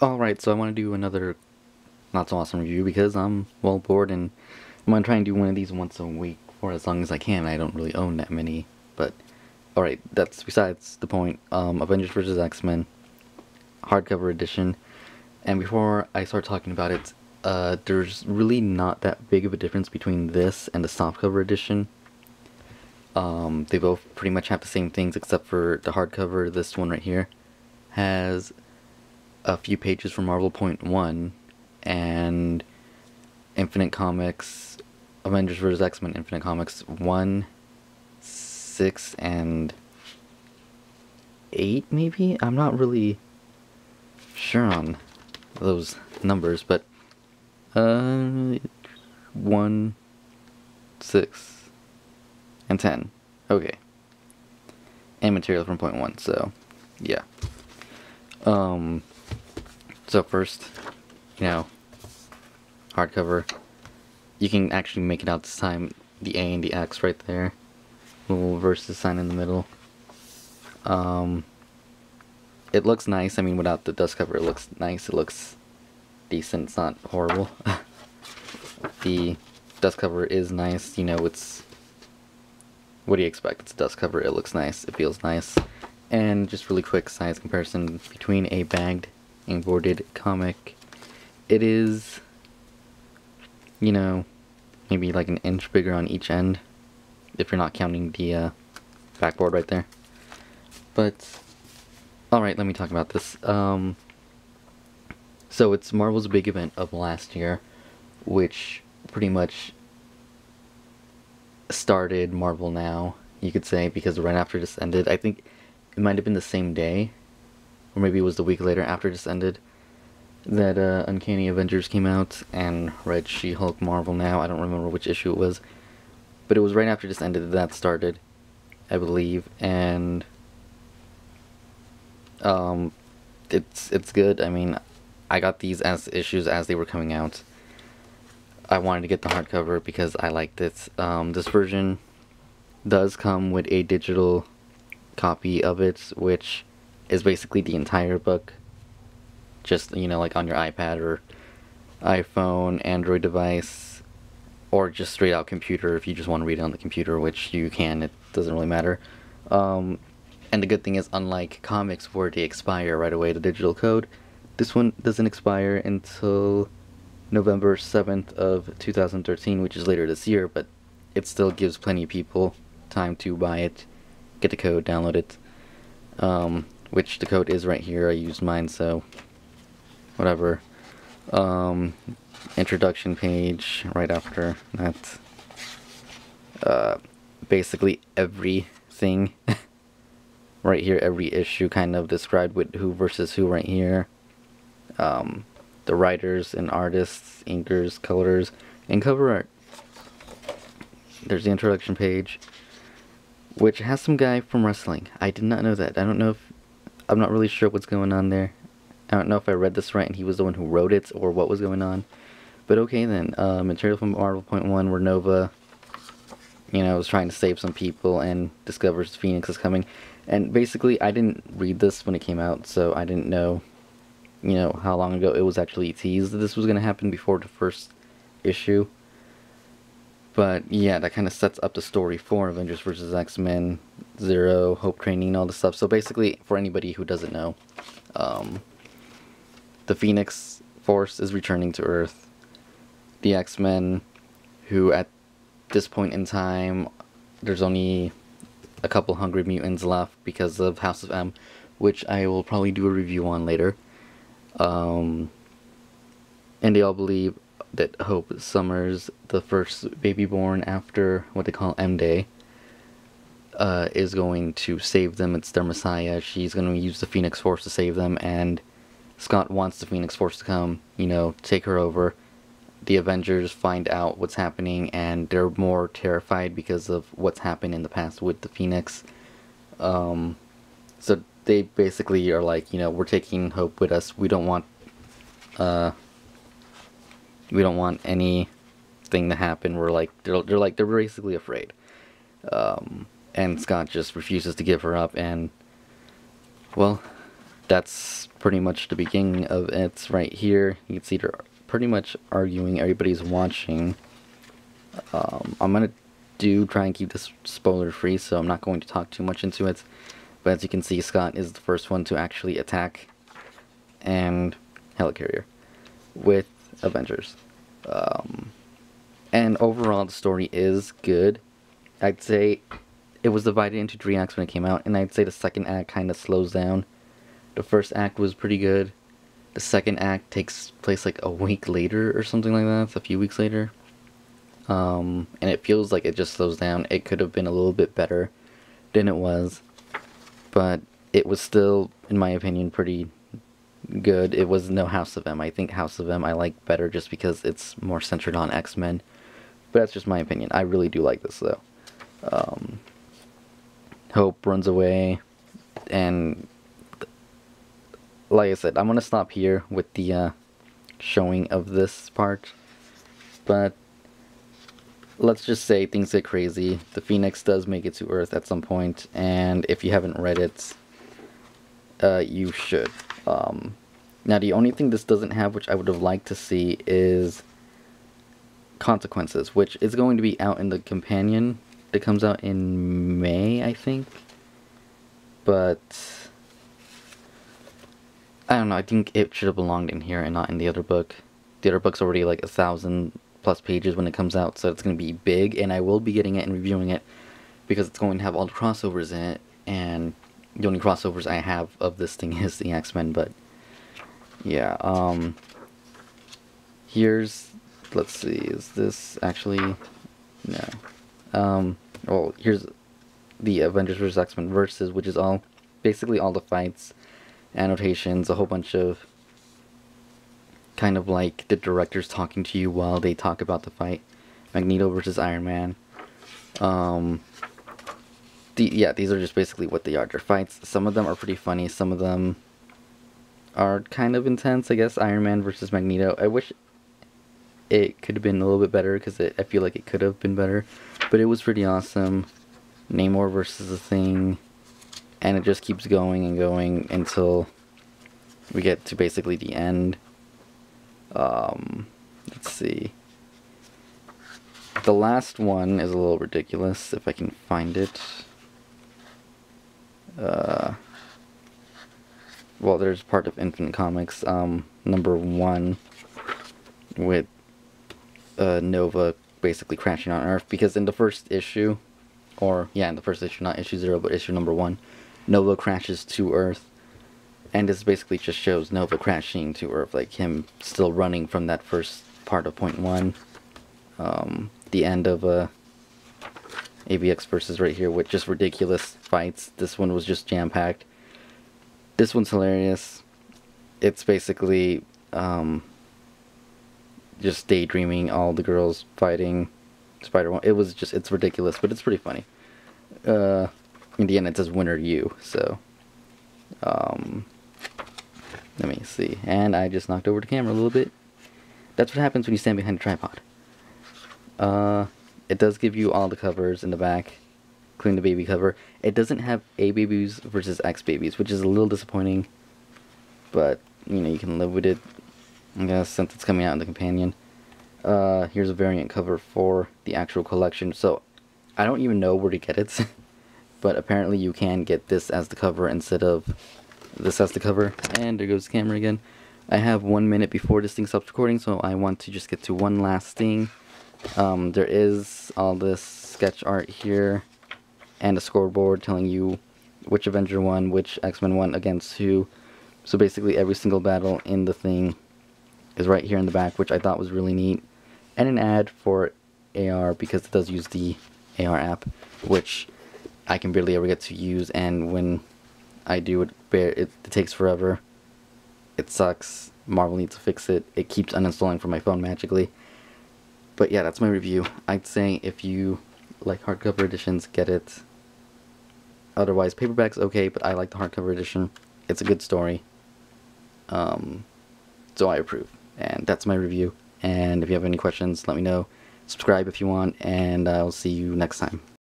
Alright, so I want to do another not so awesome review because I'm well bored and I'm going to try and do one of these once a week for as long as I can. I don't really own that many, but alright, that's besides the point. Avengers vs. X-Men, hardcover edition. And before I start talking about it, there's really not that big of a difference between this and the softcover edition. They both pretty much have the same things except for the hardcover. This one right here has a few pages from Marvel Point 1 and Infinite Comics, Avengers vs. X-Men Infinite Comics 1, 6, and 8 maybe? I'm not really sure on those numbers, but 1, 6, and 10. Okay. And material from Point 1, so yeah. So first, hardcover. You can actually make it out this time, the A and the X right there. Little versus sign in the middle. It looks nice. I mean, without the dust cover, it looks nice. It looks decent. It's not horrible. The dust cover is nice. It's... What do you expect? It's a dust cover. It looks nice. It feels nice. And just really quick size comparison between a bagged and boarded comic. It is, maybe like an inch bigger on each end, if you're not counting the backboard right there. But, alright, let me talk about this. So it's Marvel's big event of last year, which pretty much started Marvel Now, you could say, because right after this ended, I think it might have been the same day, or maybe it was the week later after this ended, that Uncanny Avengers came out and read She-Hulk Marvel Now. I don't remember which issue it was, but it was right after this ended that started, I believe, and it's good. I mean, I got these as issues as they were coming out. I wanted to get the hardcover because I liked it. This version does come with a digital copy of it, which is basically the entire book, just like on your iPad or iPhone, Android device, or just straight out computer if you just want to read it on the computer, which you can. It doesn't really matter. And the good thing is, unlike comics where they expire right away, the digital code, this one doesn't expire until November 7th of 2013, which is later this year, but it still gives plenty of people time to buy it, get the code, download it, which the code is right here. I used mine, so whatever. Introduction page right after that. Basically everything right here, every issue kind of described with who versus who right here. The writers and artists, inkers, colors, and cover art. There's the introduction page, which has some guy from wrestling. I did not know that. I'm not really sure what's going on there. I don't know if I read this right and he was the one who wrote it or what was going on. But okay then, material from Marvel Point 1 where Nova, was trying to save some people and discovers Phoenix is coming. And basically, I didn't read this when it came out, so I didn't know, how long ago it was actually teased that this was going to happen before the first issue. But yeah, that kind of sets up the story for Avengers vs. X-Men, Zero, Hope Training, and all this stuff. So basically, for anybody who doesn't know, the Phoenix Force is returning to Earth. The X-Men, who at this point in time, there's only a couple hungry mutants left because of House of M, which I will probably do a review on later. And they all believe that Hope Summers, the first baby born after what they call M-Day, is going to save them. It's their messiah. She's going to use the Phoenix Force to save them, and Scott wants the Phoenix Force to come, take her over. The Avengers find out what's happening, and they're more terrified because of what's happened in the past with the Phoenix. So they basically are like, we're taking Hope with us. We don't want anything to happen. They're basically afraid. And Scott just refuses to give her up, and well, that's pretty much the beginning of it right here. You can see they're pretty much arguing. Everybody's watching. I'm gonna try and keep this spoiler free, so I'm not going to talk too much into it. But as you can see, Scott is the first one to actually attack and helicarrier with Avengers. And overall, the story is good. I'd say it was divided into 3 acts when it came out, and I'd say the second act kind of slows down. The first act was pretty good. The second act takes place like a week later or something like that. It's a few weeks later. And it feels like it just slows down. It could have been a little bit better than it was, but it was still, in my opinion, pretty good. It was no House of M. I think House of M I like better just because it's more centered on X-Men. But that's just my opinion. I really do like this though. Hope runs away, and like I said, I'm gonna stop here with the showing of this part. But let's just say things get crazy. The Phoenix does make it to Earth at some point, and if you haven't read it, you should. Now the only thing this doesn't have, which I would have liked to see, is Consequences, which is going to be out in the companion that comes out in May, I think. But I don't know, I think it should have belonged in here and not in the other book. The other book's already like 1,000+ pages when it comes out, so it's going to be big, and I will be getting it and reviewing it because it's going to have all the crossovers in it, and the only crossovers I have of this thing is the X-Men. But yeah, here's, let's see, is this actually, no, well, here's the Avengers vs. X-Men Versus, which is all, basically all the fights, annotations, a whole bunch of kind of like the directors talking to you while they talk about the fight. Magneto versus Iron Man. Yeah, these are just basically what they are. They're fights. Some of them are pretty funny. Some of them are kind of intense, I guess. Iron Man versus Magneto. I wish it could have been a little bit better, because I feel like it could have been better. But it was pretty awesome. Namor versus the Thing. And it just keeps going and going until we get to basically the end. Let's see. The last one is a little ridiculous, if I can find it. Well, there's part of Infinite Comics, number 1, with Nova basically crashing on Earth, because in the first issue, or yeah, in the first issue, not issue 0, but issue number 1, Nova crashes to Earth, and this basically just shows Nova crashing to Earth, like him still running from that first part of point 1. The end of AVX Versus right here with just ridiculous fights. This one was just jam-packed. This one's hilarious. It's basically just daydreaming, all the girls fighting Spider-Man. It's ridiculous, but it's pretty funny. In the end, it says winner you, so let me see. And I just knocked over the camera a little bit. That's what happens when you stand behind a tripod. It does give you all the covers in the back, including the baby cover. It doesn't have A babies versus X babies, which is a little disappointing, but you know, you can live with it, I guess, since it's coming out in the companion. Here's a variant cover for the actual collection. So I don't even know where to get it, but apparently you can get this as the cover instead of this as the cover. And there goes the camera again. I have 1 minute before this thing stops recording, so I want to just get to one last thing. There is all this sketch art here, and a scoreboard telling you which Avenger won, which X-Men won against who. So basically every single battle in the thing is right here in the back, which I thought was really neat. And an ad for AR, because it does use the AR app, which I can barely ever get to use, and when I do, it takes forever. It sucks. Marvel needs to fix it. It keeps uninstalling from my phone magically. But yeah, that's my review. I'd say if you like hardcover editions, get it. Otherwise, paperback's okay, but I like the hardcover edition. It's a good story. So I approve. And that's my review. And if you have any questions, let me know. Subscribe if you want, and I'll see you next time.